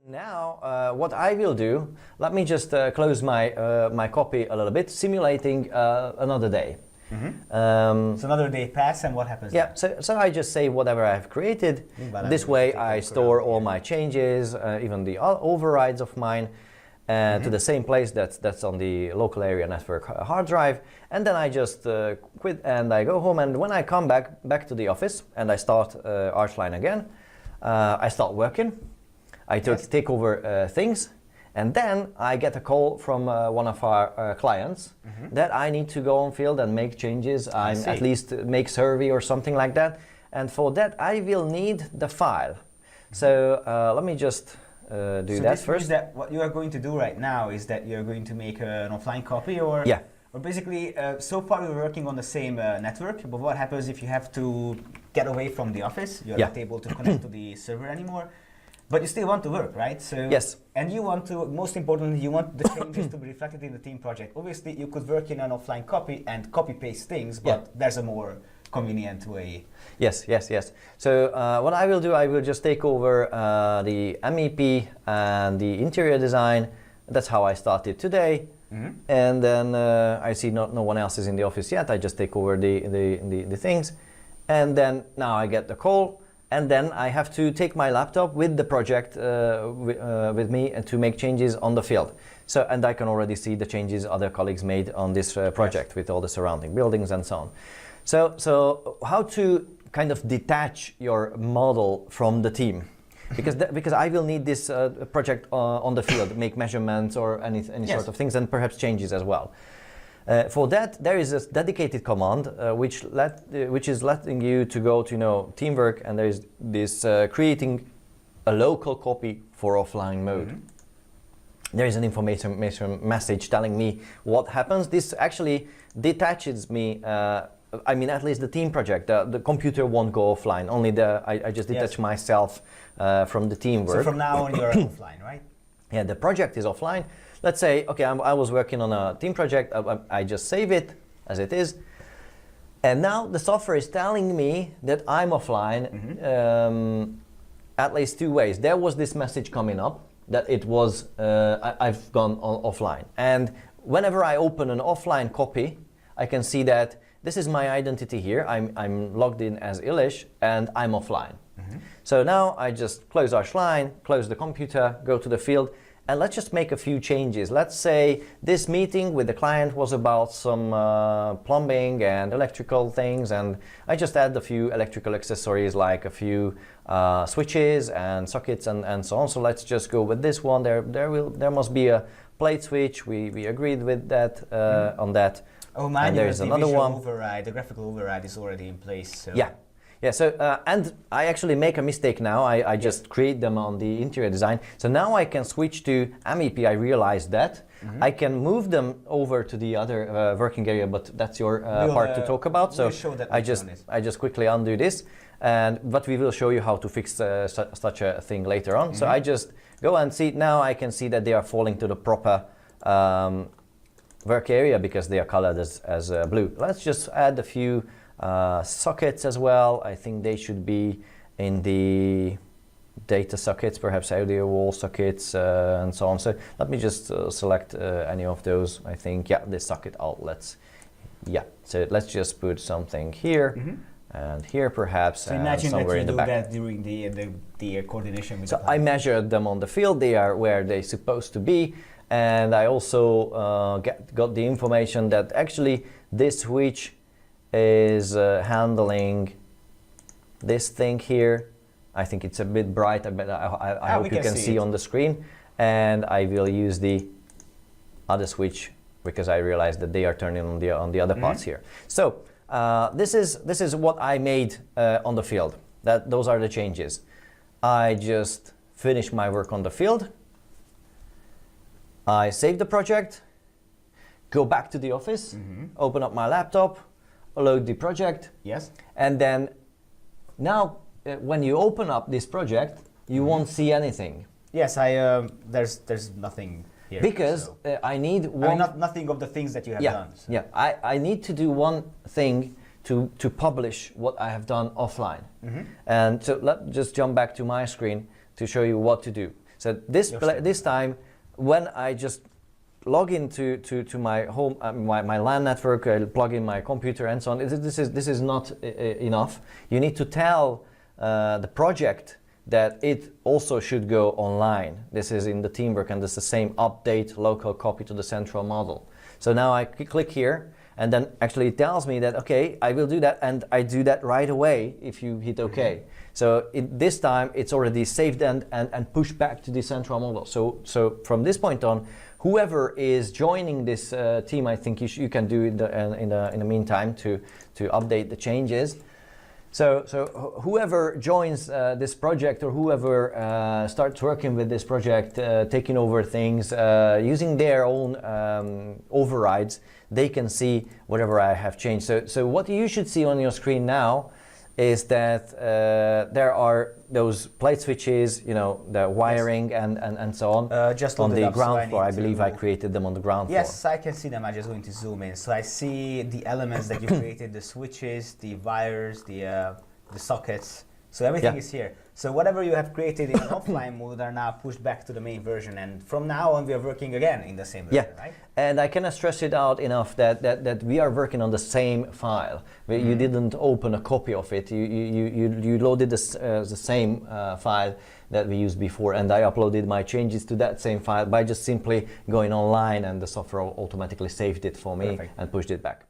Now, what I will do, let me just close my copy a little bit, simulating another day. So another day passes, and what happens? Yeah, so I just save whatever I've created. This way I store all my changes, even the overrides of mine, to the same place that's on the local area network hard drive. And then I just quit and I go home, and when I come back to the office and I start ARCHLine again, I start working. I take over things, and then I get a call from one of our clients that I need to go on field and make changes, at least make survey or something like that. And for that, I will need the file. So let me just do that first. So that what you are going to do right now is that you're going to make an offline copy, or or basically, so far we're working on the same network, but what happens if you have to get away from the office? You're not able to connect to the server anymore. But you still want to work, right? So yes. And you want to, most importantly, you want the changes to be reflected in the team project. Obviously, you could work in an offline copy and copy-paste things, but there's a more convenient way. Yes. So what I will do, I will just take over the MEP and the interior design. That's how I started today. And then I see no one else is in the office yet. I just take over the things. And then now I get the call. And then I have to take my laptop with the project with me and to make changes on the field. So, and I can already see the changes other colleagues made on this project with all the surrounding buildings and so on. So how to kind of detach your model from the team? Because I will need this project on the field, make measurements or any sort of things, and perhaps changes as well. For that, there is a dedicated command which is letting you to go to teamwork, and there is this creating a local copy for offline mode. There is an information message telling me what happens. This actually detaches me. I mean, at least the team project. The computer won't go offline. Only I just detach myself from the teamwork. So from now on, you're offline, right? Yeah, the project is offline. Let's say, okay, I was working on a team project, I just save it as it is, and now the software is telling me that I'm offline at least two ways. There was this message coming up that it was, I've gone offline, and whenever I open an offline copy, I can see that this is my identity here, I'm logged in as Ilish, and I'm offline. So now I just close ARCHLine, close the computer, go to the field, and let's just make a few changes. Let's say this meeting with the client was about some plumbing and electrical things, and I just add a few electrical accessories like a few switches and sockets and so on. So let's just go with this one. There must be a plate switch. We agreed with that on that. Oh man, and there's another one. Override, the graphical override is already in place. So. Yeah, so, and I actually make a mistake now. I just create them on the interior design. So now I can switch to MEP, I realized that. I can move them over to the other working area, but that's your part to talk about. So I just quickly undo this, but we will show you how to fix such a thing later on. So I just go and see, now I can see that they are falling to the proper work area because they are colored as blue. Let's just add a few sockets as well. I think they should be in the data sockets, perhaps audio wall sockets and so on. So let me just select any of those. I think, this socket outlets. So let's just put something here and here perhaps, so imagine somewhere that in the back. That during the coordination with so I measured them on the field. They are where they're supposed to be. And I also got the information that actually this switch is handling this thing here. I think it's a bit bright, but I hope you can see on the screen. And I will use the other switch because I realized that they are turning on the other parts here. So this is what I made on the field. Those are the changes. I just finished my work on the field. I save the project, go back to the office, open up my laptop, load the project. Yes. And then now when you open up this project, you won't see anything. Yes, there's nothing here. Because I need one... nothing of the things that you have done. So. Yeah, I need to do one thing to publish what I have done offline. And so let's just jump back to my screen to show you what to do. So this time, when I just log into my home, my LAN network, I plug in my computer and so on. This is not enough. You need to tell the project that it also should go online. This is in the teamwork, and this is the same update local copy to the central model. So now I click here, and then actually it tells me that, okay, I will do that, and I do that right away if you hit OK. So this time it's already saved and pushed back to the central model. So from this point on, whoever is joining this team, I think you can do in the meantime to update the changes. So whoever joins this project, or whoever starts working with this project, taking over things, using their own overrides, they can see whatever I have changed. So what you should see on your screen now is that there are those plate switches, you know, the wiring and so on, just on the ground floor. I believe I created them on the ground floor. Yes, I can see them. I'm just going to zoom in. So I see the elements that you created, the switches, the wires, the sockets. So everything is here. So whatever you have created in offline mode are now pushed back to the main version, and from now on we are working again in the same version, right? And I cannot stress it out enough that we are working on the same file. You didn't open a copy of it. You loaded the same file that we used before, and I uploaded my changes to that same file by just simply going online, and the software automatically saved it for me and pushed it back.